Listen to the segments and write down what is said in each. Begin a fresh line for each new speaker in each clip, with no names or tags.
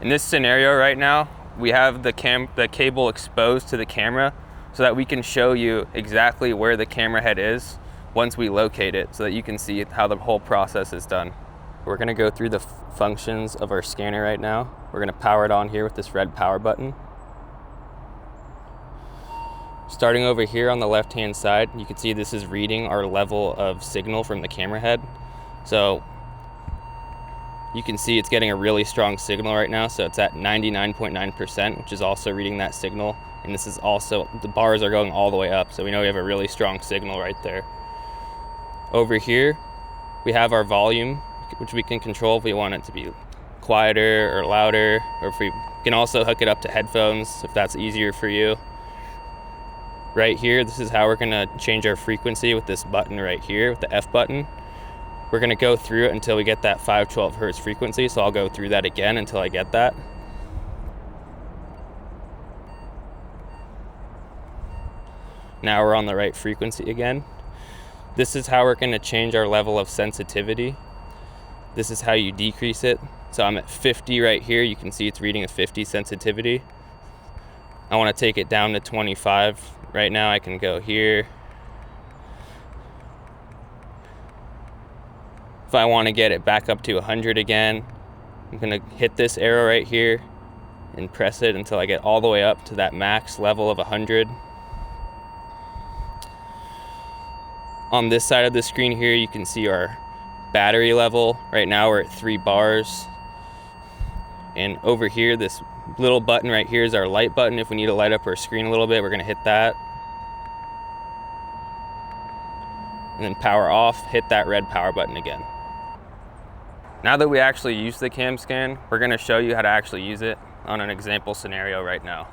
In this scenario right now, we have the cable exposed to the camera so that we can show you exactly where the camera head is once we locate it, so that you can see how the whole process is done. We're gonna go through the functions of our scanner right now. We're gonna power it on here with this red power button. Starting over here on the left-hand side, you can see this is reading our level of signal from the camera head. So you can see it's getting a really strong signal right now. So it's at 99.9%, which is also reading that signal. And this is also, the bars are going all the way up. So we know we have a really strong signal right there. Over here, we have our volume, which we can control if we want it to be quieter or louder, or if we can also hook it up to headphones if that's easier for you. Right here, this is how we're gonna change our frequency with this button right here, with the F button. We're gonna go through it until we get that 512 hertz frequency, so I'll go through that again until I get that. Now we're on the right frequency again. This is how we're gonna change our level of sensitivity. This is how you decrease it. So I'm at 50 right here. You can see it's reading a 50 sensitivity. I wanna take it down to 25. Right now I can go here. If I want to get it back up to 100 again, I'm going to hit this arrow right here and press it until I get all the way up to that max level of 100. On this side of the screen here, you can see our battery level. Right now we're at 3 bars. And over here, this little button right here is our light button. If we need to light up our screen a little bit, we're going to hit that. And then power off, hit that red power button again. Now that we actually use the CamScan, we're going to show you how to actually use it on an example scenario right now.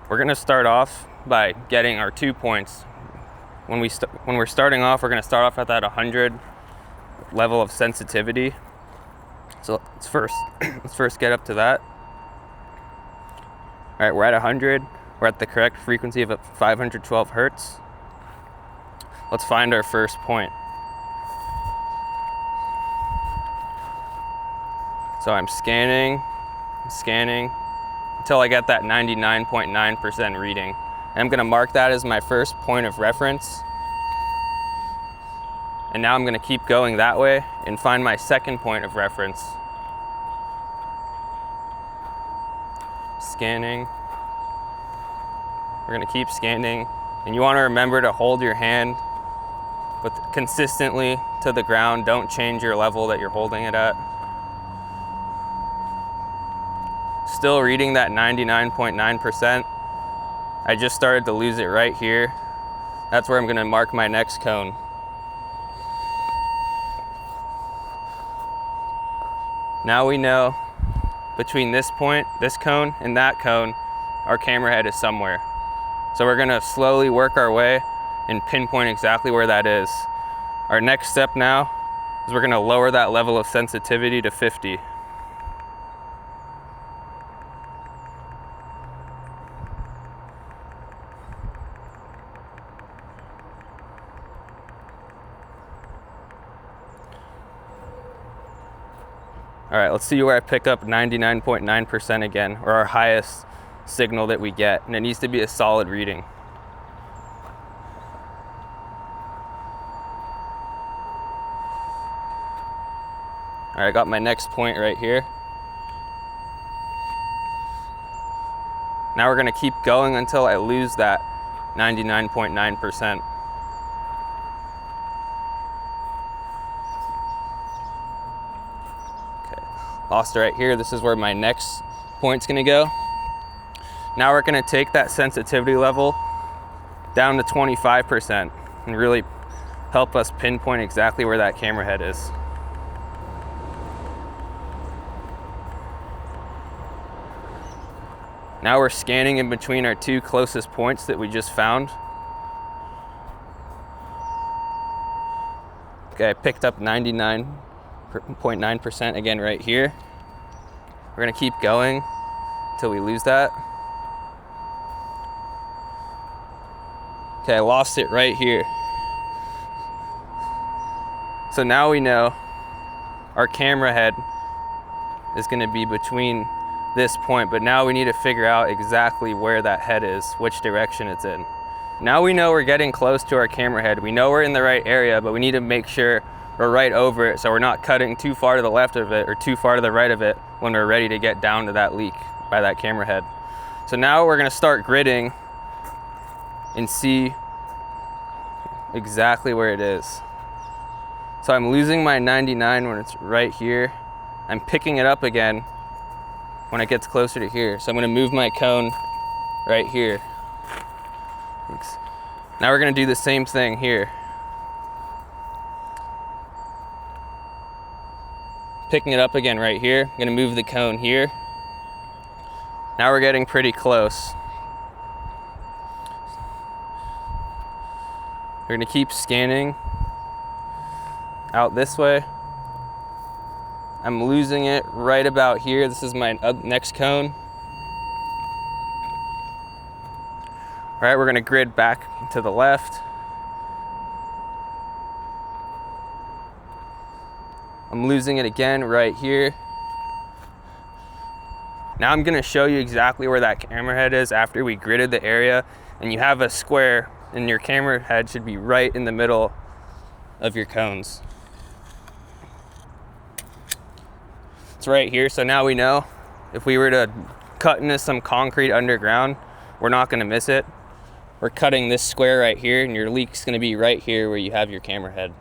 We're going to start off by getting our 2 points. When we're starting off, we're going to start off at that 100 level of sensitivity. So let's first get up to that. All right, we're at 100. We're at the correct frequency of 512 hertz. Let's find our first point. So I'm scanning until I get that 99.9% reading. And I'm gonna mark that as my first point of reference. And now I'm gonna keep going that way and find my second point of reference. Scanning. We're gonna keep scanning. And you wanna remember to hold your hand consistently to the ground. Don't change your level that you're holding it at. Still reading that 99.9%. I just started to lose it right here. That's where I'm gonna mark my next cone. Now we know between this point, this cone, and that cone, our camera head is somewhere. So we're gonna slowly work our way and pinpoint exactly where that is. Our next step now is we're gonna lower that level of sensitivity to 50. All right, let's see where I pick up 99.9% again, or our highest signal that we get, and it needs to be a solid reading. All right, I got my next point right here. Now we're gonna keep going until I lose that 99.9%. Lost it right here. This is where my next point's gonna go. Now we're gonna take that sensitivity level down to 25% and really help us pinpoint exactly where that camera head is. Now we're scanning in between our 2 closest points that we just found. Okay, I picked up 99.9% again right here. We're gonna keep going until we lose that. Okay, I lost it right here. So now we know our camera head is going to be between this point, but now we need to figure out exactly where that head is, which direction it's in. Now we know we're getting close to our camera head. We know we're in the right area, but we need to make sure we're right over it so we're not cutting too far to the left of it or too far to the right of it when we're ready to get down to that leak by that camera head. So now we're gonna start gridding and see exactly where it is. So I'm losing my 99 when it's right here. I'm picking it up again when it gets closer to here. So I'm gonna move my cone right here. Thanks. Now we're gonna do the same thing here. Picking it up again right here. I'm gonna move the cone here. Now we're getting pretty close. We're gonna keep scanning out this way. I'm losing it right about here. This is my next cone. All right, we're gonna grid back to the left. I'm losing it again right here. Now I'm gonna show you exactly where that camera head is after we gridded the area, and you have a square, and your camera head should be right in the middle of your cones. It's right here, so now we know if we were to cut into some concrete underground, we're not gonna miss it. We're cutting this square right here, and your leak's gonna be right here where you have your camera head.